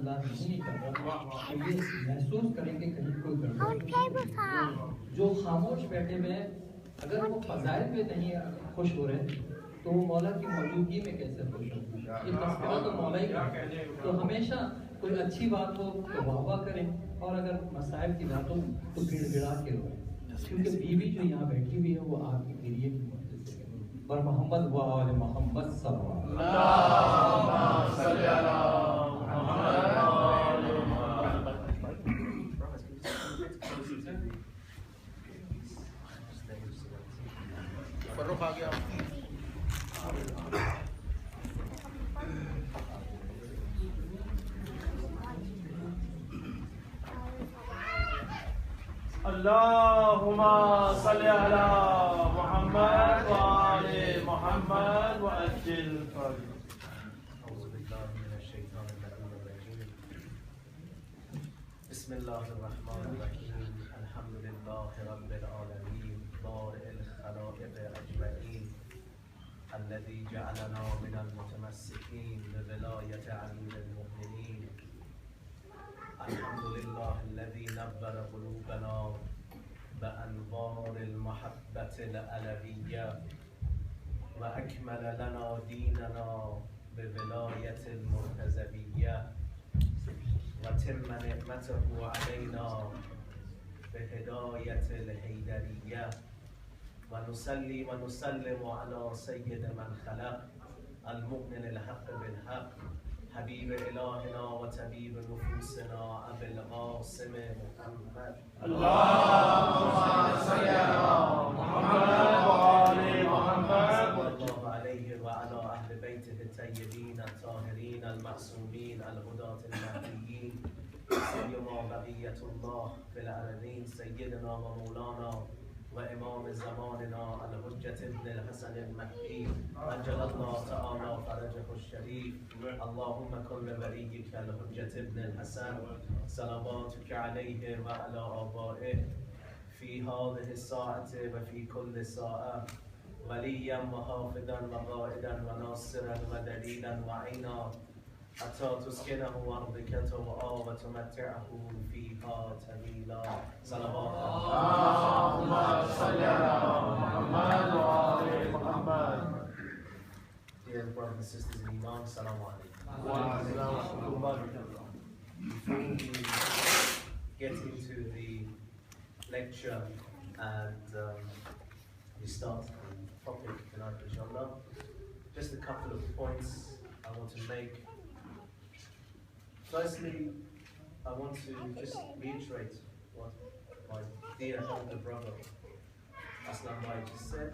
अल्लाह नहीं कर रहा तो ये महसूस करेंगे कहीं कोई गड़बड़। जो खामोश बैठे हुए हैं अगर वो फजाइल में नहीं खुश हो रहे तो वो मौला की मौजूदगी में कैसे खुश होंगे? ये तस्करा तो मौला ही का है। तो हमेशा कोई अच्छी बात हो तो वाह वाह करें और अगर मसाइब की बात हो तो गिड़गिड़ा के रोएं, क्योंकि बीवी जो यहाँ बैठी हुई है वो आपकी गिरिए की वजह से है। और मोहम्मद व आले मोहम्मद फर्रुख आ गया। अल्लाहुम्मा सल्ली अला मुहम्मद व आले मुहम्मद व अज्जिल बिस्मिल्लाहिर्रहमानिर्रहीम अल्हम्दुलिल्लाहि रब्बिल आलमीन बारि'ल खलाइक़ अजमईन الذي جعلنا من المتمسكين بولاية أمير المؤمنين الحمد لله الذي نبر قلوبنا بأنوار المحبة الألوية وأكمل لنا ديننا بولاية المرتزبية وتم نعمته علينا بهداية الحيدرية ونصلي ونسلم على سيد من خلق المؤمن الحق بالحق حبيب إلهنا وطبيب نفوسنا أبي القاسم محمد اللهم صل على محمد وآل محمد صلى الله عليه وعلى أهل بيته الطيبين الطاهرين المعصومين الهداة المهديين سيما بقية الله في الأرضين سيدنا ومولانا وإمام زماننا الحجة ابن الحسن المهدي عجل الله تعالى فرجه الشريف اللهم كن لوليك الحجة ابن الحسن صلواتك عليه وعلى آبائه في هذه الساعة وفي كل ساعة وليا وحافظا وقائدا وناصرا ودليلا وعينا حتى تسكنه أرضك طوعا وتمتعه فيها طويلا صلوات اللهم صل على محمد وآل محمد. Dear brothers and sisters in Iman, Assalamu alaikum. Before we get into the lecture and we start the topic tonight, inshallah, just a couple of points I want to make. Firstly, I want to just reiterate what my dear elder brother Aslam Bhai just said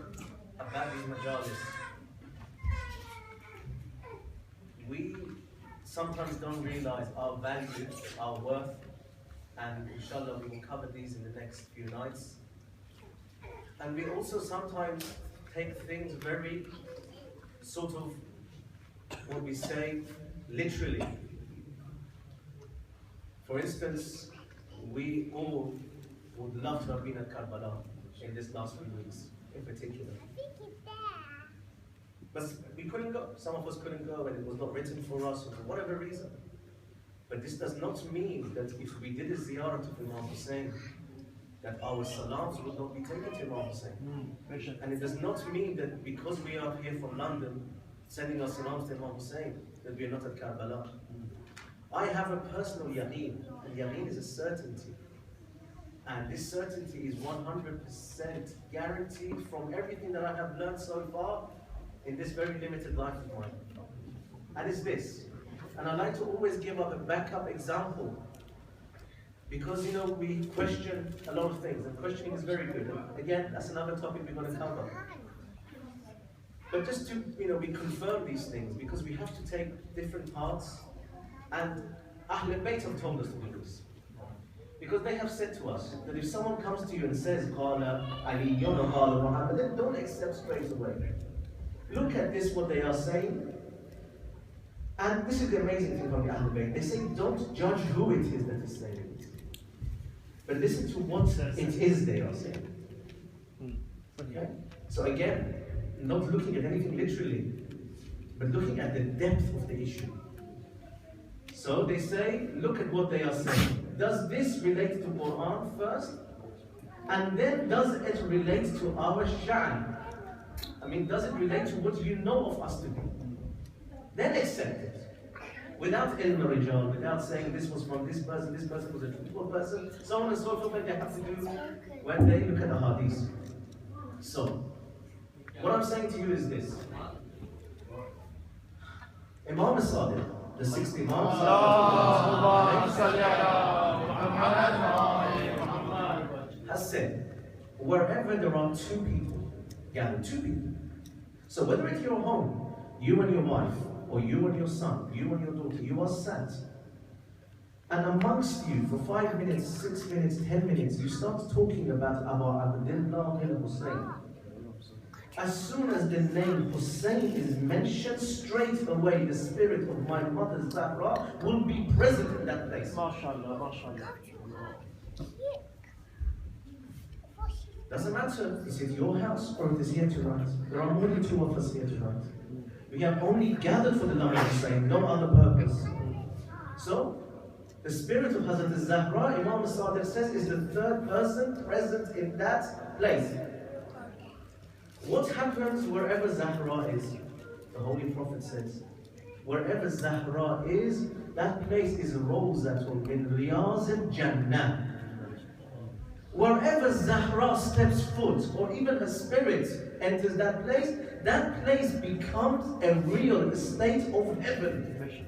about these majalis. We sometimes don't realize our value, our worth, and inshallah we will cover these in the next few nights. And we also sometimes take things very sort of, what we say, literally. For instance, we all would love to have been at Karbala in this last few weeks, in particular. But we couldn't go. Some of us couldn't go, and it was not written for us, or for whatever reason. But this does not mean that if we did a ziyarah to Imam Hussein, that our salams would not be taken to Imam Hussein. And it does not mean that because we are here from London, sending our salams to Imam Hussein, that we are not at Karbala. I have a personal yaqeen, and yaqeen is a certainty. And this certainty is 100% guaranteed from everything that I have learned so far in this very limited life of mine. And it's this. And I like to always give up a backup example. Because, you know, we question a lot of things, and questioning is very good. And again, that's another topic we're going to cover. But just to, you know, we confirm these things, because we have to take different parts. And Ahlul Bayt have told us to do this. Because they have said to us that if someone comes to you and says, Qala Aliyyun or Qala Muhammad, then don't accept straight away. Look at this, what they are saying. And this is the amazing thing from the Ahlul Bayt. They say, don't judge who it is that is saying it. But listen to what it is they are saying. Okay? So again, not looking at anything literally, but looking at the depth of the issue. So they say, look at what they are saying. Does this relate to Quran first? And then does it relate to our sha'n? I mean, does it relate to what you know of us to be? Then accept it. Without ilm rijal, without saying this was from this person was a truthful person, so on and so forth, like they have to do when they look at the hadith. So, what I'm saying to you is this. Imam Sadiq, the 6th Imam, has said, wherever there are two people, gather two people. So whether it's your home, you and your wife, or you and your son, you and your daughter, you are sat, and amongst you for 5 minutes, 6 minutes, 10 minutes, you start talking about Abu Abdullah al-Hussein. As soon as the name Hussein is mentioned, straight away the spirit of my mother Zahra will be present in that place. MashaAllah, MashaAllah. Doesn't matter, is it your house or it is here tonight? There are more than 2 of us here tonight. We have only gathered for the name of Hussein, no other purpose. So, the spirit of Hazrat Zahra, Imam Sadiq says, is the 3rd person present in that place. What happens wherever Zahra is? The Holy Prophet says, wherever Zahra is, that place is Rawzatun min Riyaz al-Jannah. Wherever Zahra steps foot, or even a spirit enters that place becomes a real estate of heaven.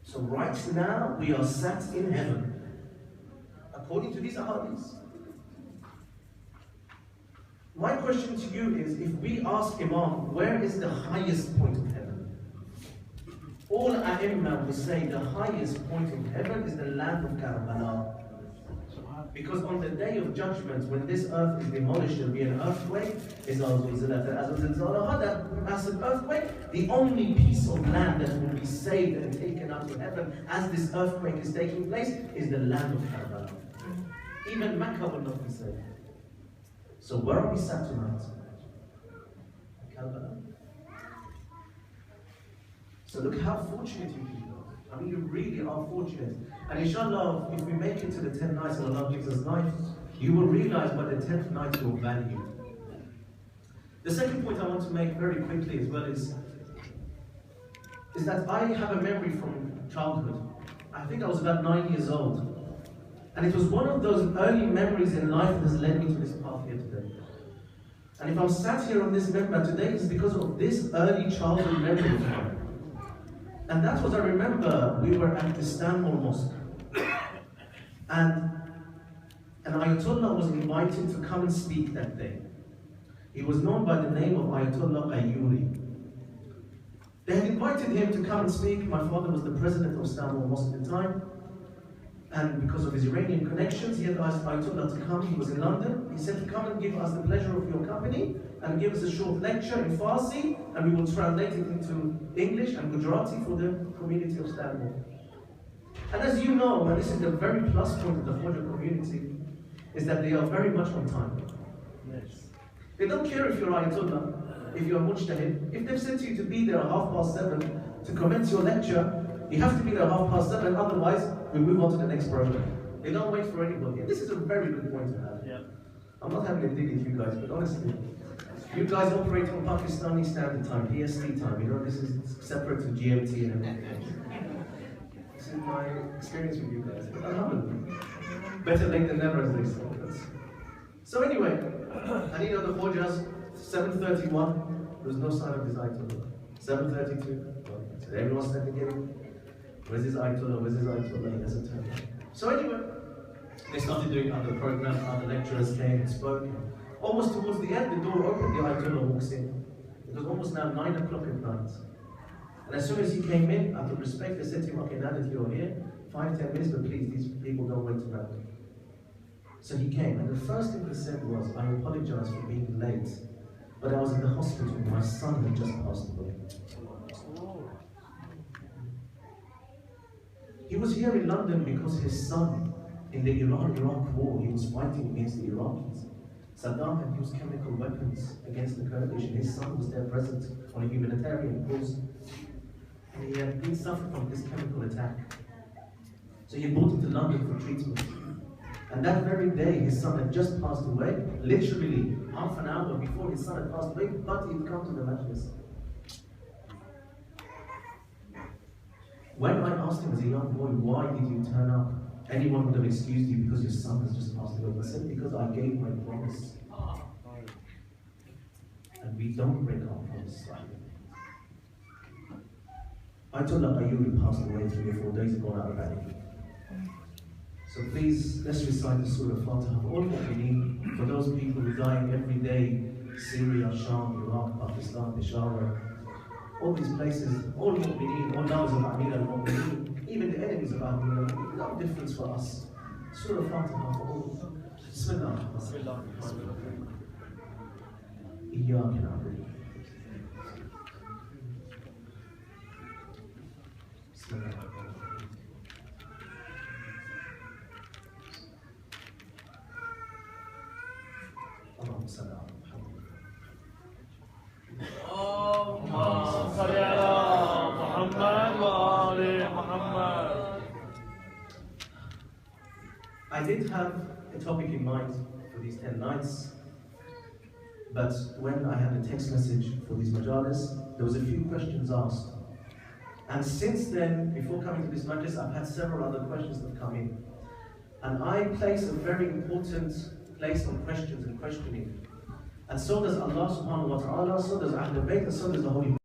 So right now, we are sat in heaven, according to these ahadiths. My question to you is, if we ask Imam, where is the highest point of heaven? All A'imma will say the highest point of heaven is the land of Karbala. Because on the day of judgment, when this earth is demolished, there will be an earthquake. As a massive earthquake, the only piece of land that will be saved and taken up to heaven as this earthquake is taking place is the land of Karbala. Even Mecca will not be saved. So where are we sat tonight? Karbala. So look how fortunate you people are. I mean, you really are fortunate. And inshallah, if we make it to the 10 nights and Allah gives us life, you will realize by the 10th night your value. The second point I want to make very quickly as well is that I have a memory from childhood. I think I was about 9 years old. And it was one of those early memories in life that has led me to this path here today. And if I'm sat here on this member today, it's because of this early childhood memory of mine. And that's what I remember. We were at Istanbul Mosque. And an Ayatollah was invited to come and speak that day. He was known by the name of Ayatollah Qayyuri. They had invited him to come and speak. My father was the president of Istanbul Mosque at the time. And because of his Iranian connections, he had asked Ayatollah to come. He was in London. He said, come and give us the pleasure of your company and give us a short lecture in Farsi, and we will translate it into English and Gujarati for the community of Istanbul. And as you know, and this is the very plus point of the Khoja community, is that they are very much on time. Yes. They don't care if you're Ayatollah, if you're Mujtahid. If they've said to you to be there at 7:30 to commence your lecture, you have to be there at 7:30, otherwise we move on to the next program. They don't wait for anybody. And this is a very good point to have. Yeah. I'm not having a dig at you guys, but honestly, you guys operate on Pakistani Standard Time, PST time. You know, this is separate to GMT and everything. This is my experience with you guys. But alhamdulillah. Better late than never, as they say. So anyway, and you know the Khojas, 7:31, there was no sign of his Ayatollah. 7:32, so everyone's standing in. Where's his Ayatollah? Where's his Ayatollah? He doesn't turn up. So anyway, they started doing other programs, other lecturers came and spoke. Almost towards the end, the door opened, the Ayatollah walks in. It was almost now 9 o'clock at night. And as soon as he came in, out of respect, they said to him, okay, now that you're here, 5-10 minutes, but please, these people don't wait around. So he came, and the first thing he said was, I apologize for being late, but I was in the hospital, my son had just passed away. He was here in London because his son, in the Iran-Iraq war, he was fighting against the Iraqis. Saddam had used chemical weapons against the Kurdish, and his son was there present on a humanitarian cause. and he had been suffering from this chemical attack. So he brought him to London for treatment. And that very day, his son had just passed away, literally half an hour before his son had passed away, but he'd come to the majlis. When I asked him as a young boy, why did you turn up? Anyone would have excused you because your son has just passed away. I said, because I gave my promise. And we don't break our promise. Ayatollah Qayyum passed away 3 or 4 days ago out of Bali. So please, let's recite the Surah Fatiha for all what we need, for those people who die every day, Syria, Sham, Iraq, Pakistan, Peshawar, all these places, all what we need, all those of Amir al-Mu'mineen, even the enemies of Amir al-Mu'mineen, no difference for us. Surah Fatiha for all. Bismillah. Bismillah. إياك نعبد. بسم الله الرحمن الرحيم. اللهم صل على محمد. اللهم صل على محمد وآل محمد. I did have a topic in mind for these 10 nights, but when I had a text message for these majalis, there was a few questions asked. And since then, before coming to this majlis, I've had several other questions that have come in. And I place a very important place on questions and questioning. And so does Allah subhanahu wa ta'ala, so does Ahlul Bayt, and so does the Holy